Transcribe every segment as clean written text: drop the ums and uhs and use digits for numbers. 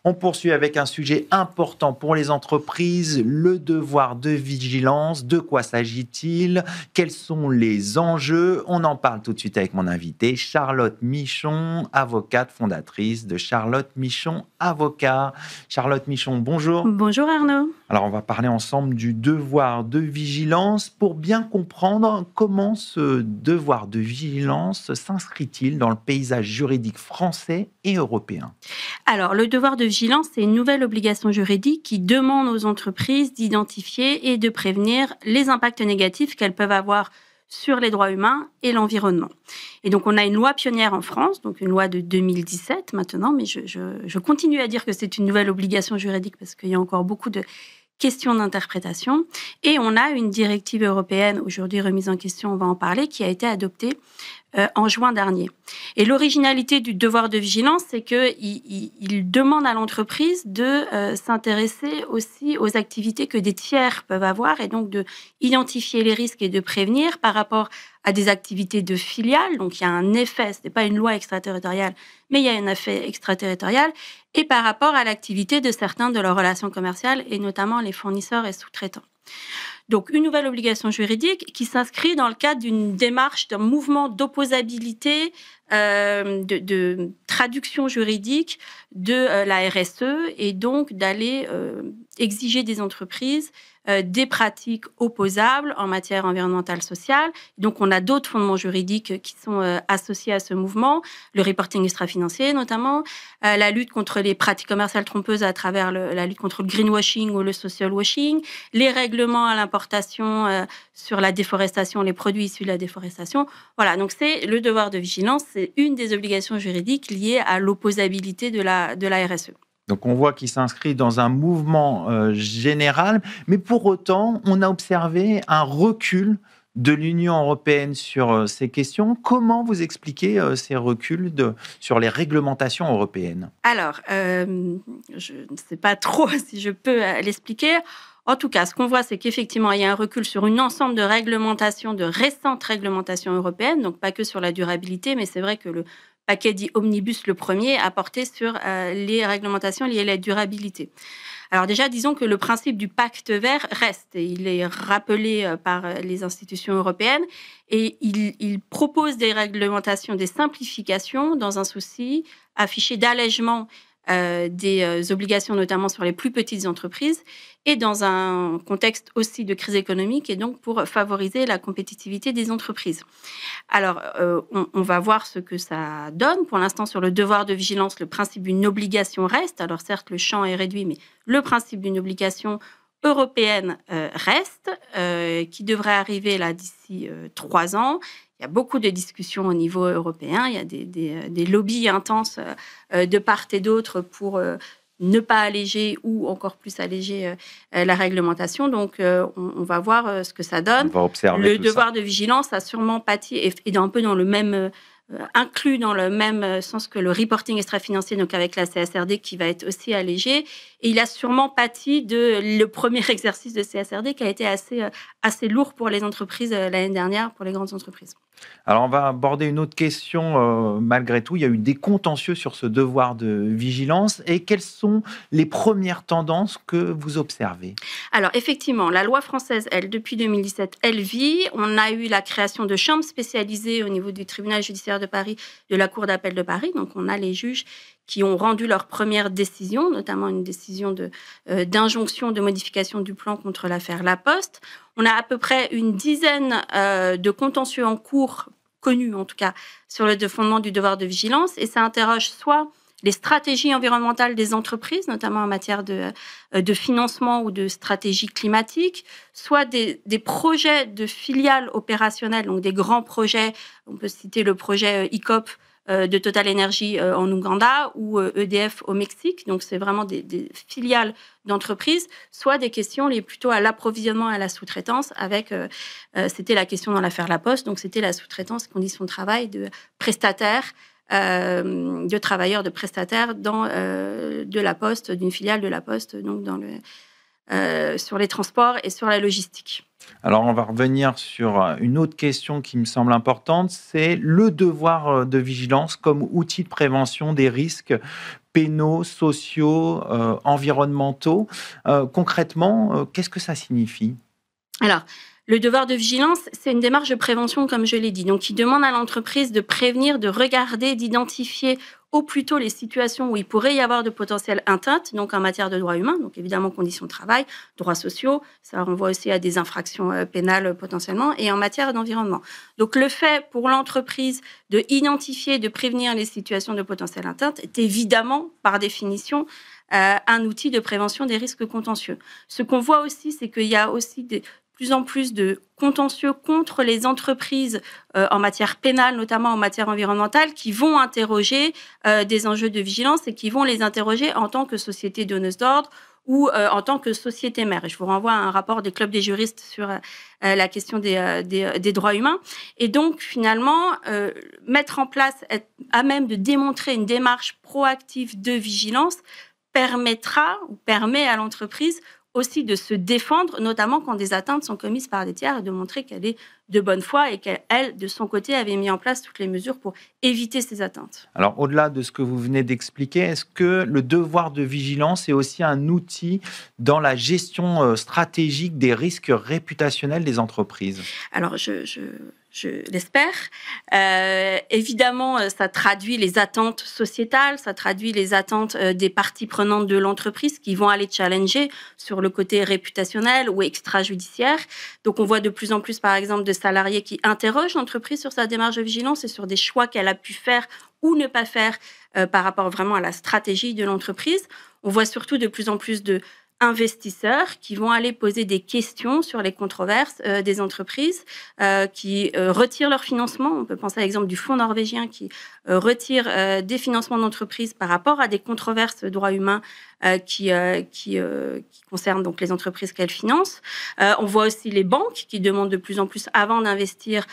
On poursuit avec un sujet important pour les entreprises, le devoir de vigilance. De quoi s'agit-il? Quels sont les enjeux? On en parle tout de suite avec mon invitée, Charlotte Michon, avocate fondatrice de Charlotte Michon Avocat. Charlotte Michon, bonjour. Bonjour Arnaud. Alors, on va parler ensemble du devoir de vigilance pour bien comprendre comment ce devoir de vigilance s'inscrit-il dans le paysage juridique français et européen. Alors, le devoir de vigilance, c'est une nouvelle obligation juridique qui demande aux entreprises d'identifier et de prévenir les impacts négatifs qu'elles peuvent avoir sur les droits humains et l'environnement. Et donc, on a une loi pionnière en France, donc une loi de 2017 maintenant, mais je continue à dire que c'est une nouvelle obligation juridique parce qu'il y a encore beaucoup de questions d'interprétation. Et on a une directive européenne, aujourd'hui remise en question, on va en parler, qui a été adoptée en juin dernier. Et l'originalité du devoir de vigilance, c'est qu'il demande à l'entreprise de s'intéresser aussi aux activités que des tiers peuvent avoir et donc de identifier les risques et de prévenir par rapport à des activités de filiales. Donc, il y a un effet, ce n'est pas une loi extraterritoriale, mais il y a un effet extraterritorial et par rapport à l'activité de certains de leurs relations commerciales et notamment les fournisseurs et sous-traitants. Donc, une nouvelle obligation juridique qui s'inscrit dans le cadre d'une démarche, d'un mouvement d'opposabilité, de traduction juridique de la RSE et donc d'aller exiger des entreprises des pratiques opposables en matière environnementale sociale. Donc, on a d'autres fondements juridiques qui sont associés à ce mouvement, le reporting extra-financier notamment, la lutte contre les pratiques commerciales trompeuses à travers la lutte contre le greenwashing ou le social washing, les règlements à l'importation sur la déforestation, les produits issus de la déforestation. Voilà, donc c'est le devoir de vigilance, c'est une des obligations juridiques liées à l'opposabilité de la RSE. Donc, on voit qu'il s'inscrit dans un mouvement général, mais pour autant, on a observé un recul de l'Union européenne sur ces questions. Comment vous expliquez ces reculs sur les réglementations européennes? Alors, je ne sais pas trop si je peux l'expliquer. En tout cas, ce qu'on voit, c'est qu'effectivement, il y a un recul sur une ensemble de réglementations, de récentes réglementations européennes, donc pas que sur la durabilité, mais c'est vrai que le paquet dit Omnibus, le premier, a porté sur les réglementations liées à la durabilité. Alors déjà, disons que le principe du pacte vert reste. Il est rappelé par les institutions européennes et il propose des réglementations, des simplifications dans un souci affiché d'allègement des obligations, notamment sur les plus petites entreprises, et dans un contexte aussi de crise économique, et donc pour favoriser la compétitivité des entreprises. Alors, on va voir ce que ça donne. Pour l'instant, sur le devoir de vigilance, le principe d'une obligation reste. Alors certes, le champ est réduit, mais le principe d'une obligation européenne reste, qui devrait arriver là d'ici 3 ans. Il y a beaucoup de discussions au niveau européen. Il y a des lobbies intenses de part et d'autre pour ne pas alléger ou encore plus alléger la réglementation. Donc, on va voir ce que ça donne. On va observer le devoir de vigilance a sûrement pâti et est un peu dans le même... inclus dans le même sens que le reporting extra-financier, donc avec la CSRD qui va être aussi allégé. Et il a sûrement pâti de le premier exercice de CSRD qui a été assez lourd pour les entreprises l'année dernière, pour les grandes entreprises. Alors, on va aborder une autre question. Malgré tout, il y a eu des contentieux sur ce devoir de vigilance. Et quelles sont les premières tendances que vous observez? Alors, effectivement, la loi française, elle, depuis 2017, elle vit. On a eu la création de chambres spécialisées au niveau du tribunal judiciaire de Paris, de la Cour d'appel de Paris. Donc, on a les juges qui ont rendu leur première décision, notamment une décision d'injonction de modification du plan contre l'affaire La Poste. On a à peu près une dizaine de contentieux en cours, connus en tout cas, sur le fondement du devoir de vigilance. Et ça interroge soit les stratégies environnementales des entreprises, notamment en matière de financement ou de stratégie climatique, soit des projets de filiales opérationnelles, donc des grands projets. On peut citer le projet ICOP de Total Energy en Ouganda ou EDF au Mexique. Donc, c'est vraiment des filiales d'entreprises, soit des questions liées plutôt à l'approvisionnement et à la sous-traitance avec, c'était la question dans l'affaire La Poste, donc c'était la sous-traitance, conditions de travail de prestataires, de travailleurs, de prestataires dans de la Poste, d'une filiale de la Poste, donc sur les transports et sur la logistique. Alors, on va revenir sur une autre question qui me semble importante, c'est le devoir de vigilance comme outil de prévention des risques pénaux, sociaux, environnementaux. Concrètement, qu'est-ce que ça signifie ? Alors, le devoir de vigilance, c'est une démarche de prévention, comme je l'ai dit. Donc, il demande à l'entreprise de prévenir, de regarder, d'identifier au plus tôt les situations où il pourrait y avoir de potentielles atteintes, donc en matière de droits humains, donc évidemment conditions de travail, droits sociaux, ça renvoie aussi à des infractions pénales potentiellement, et en matière d'environnement. Donc, le fait pour l'entreprise de identifier, de prévenir les situations de potentielles atteintes est évidemment, par définition, un outil de prévention des risques contentieux. Ce qu'on voit aussi, c'est qu'il y a aussi plus en plus de contentieux contre les entreprises en matière pénale, notamment en matière environnementale, qui vont interroger des enjeux de vigilance et qui vont les interroger en tant que société donneuse d'ordre ou en tant que société mère. Et je vous renvoie à un rapport des clubs des juristes sur la question des droits humains. Et donc, finalement, mettre en place, être à même de démontrer une démarche proactive de vigilance permet à l'entreprise aussi de se défendre, notamment quand des atteintes sont commises par des tiers, et de montrer qu'elle est de bonne foi et qu'elle, de son côté, avait mis en place toutes les mesures pour éviter ces atteintes. Alors, au-delà de ce que vous venez d'expliquer, est-ce que le devoir de vigilance est aussi un outil dans la gestion stratégique des risques réputationnels des entreprises ? Alors, je l'espère. Évidemment, ça traduit les attentes sociétales, ça traduit les attentes des parties prenantes de l'entreprise qui vont aller challenger sur le côté réputationnel ou extrajudiciaire. Donc, on voit de plus en plus, par exemple, de salariés qui interrogent l'entreprise sur sa démarche de vigilance et sur des choix qu'elle a pu faire ou ne pas faire par rapport vraiment à la stratégie de l'entreprise. On voit surtout de plus en plus de investisseurs qui vont aller poser des questions sur les controverses des entreprises qui retirent leur financement. On peut penser à l'exemple du fonds norvégien qui retire des financements d'entreprises par rapport à des controverses de droits humains qui concernent donc les entreprises qu'elles financent. On voit aussi les banques qui demandent de plus en plus, avant d'investir,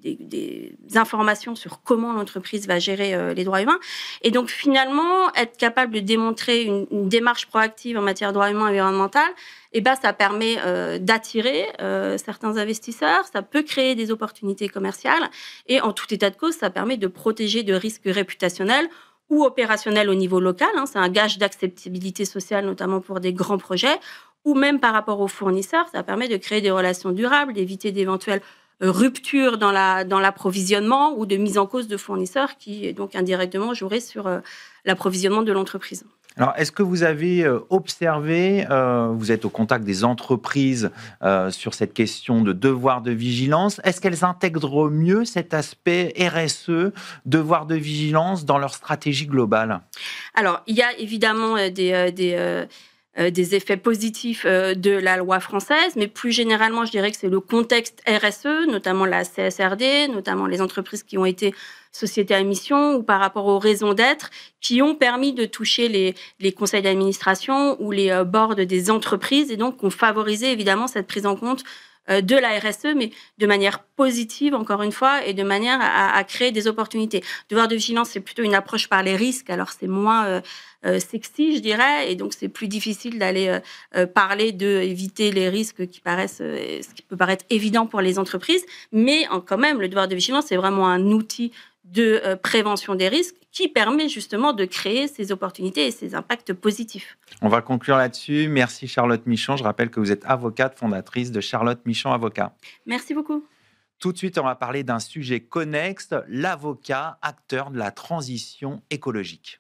des informations sur comment l'entreprise va gérer les droits humains. Et donc, finalement, être capable de démontrer une démarche proactive en matière de droits humains et environnementaux, ça permet d'attirer certains investisseurs, ça peut créer des opportunités commerciales et en tout état de cause, ça permet de protéger de risques réputationnels ou opérationnels au niveau local. C'est un gage d'acceptabilité sociale, notamment pour des grands projets, ou même par rapport aux fournisseurs, ça permet de créer des relations durables, d'éviter d'éventuelles rupture dans l'approvisionnement ou de mise en cause de fournisseurs qui, donc, indirectement joueraient sur l'approvisionnement de l'entreprise. Alors, est-ce que vous avez observé, vous êtes au contact des entreprises sur cette question de devoir de vigilance, est-ce qu'elles intègrent mieux cet aspect RSE, devoir de vigilance, dans leur stratégie globale ? Alors, il y a évidemment des effets positifs de la loi française, mais plus généralement, je dirais que c'est le contexte RSE, notamment la CSRD, notamment les entreprises qui ont été sociétés à mission ou par rapport aux raisons d'être, qui ont permis de toucher les conseils d'administration ou les boards des entreprises et donc ont favorisé évidemment cette prise en compte de la RSE, mais de manière positive, encore une fois, et de manière à créer des opportunités. Devoir de vigilance, c'est plutôt une approche par les risques, alors c'est moins sexy, je dirais, et donc c'est plus difficile d'aller parler d'éviter les risques qui paraissent, ce qui peut paraître évident pour les entreprises, mais quand même, le devoir de vigilance, c'est vraiment un outil de prévention des risques qui permet justement de créer ces opportunités et ces impacts positifs. On va conclure là-dessus. Merci Charlotte Michon. Je rappelle que vous êtes avocate fondatrice de Charlotte Michon Avocat. Merci beaucoup. Tout de suite, on va parler d'un sujet connexe, l'avocat, acteur de la transition écologique.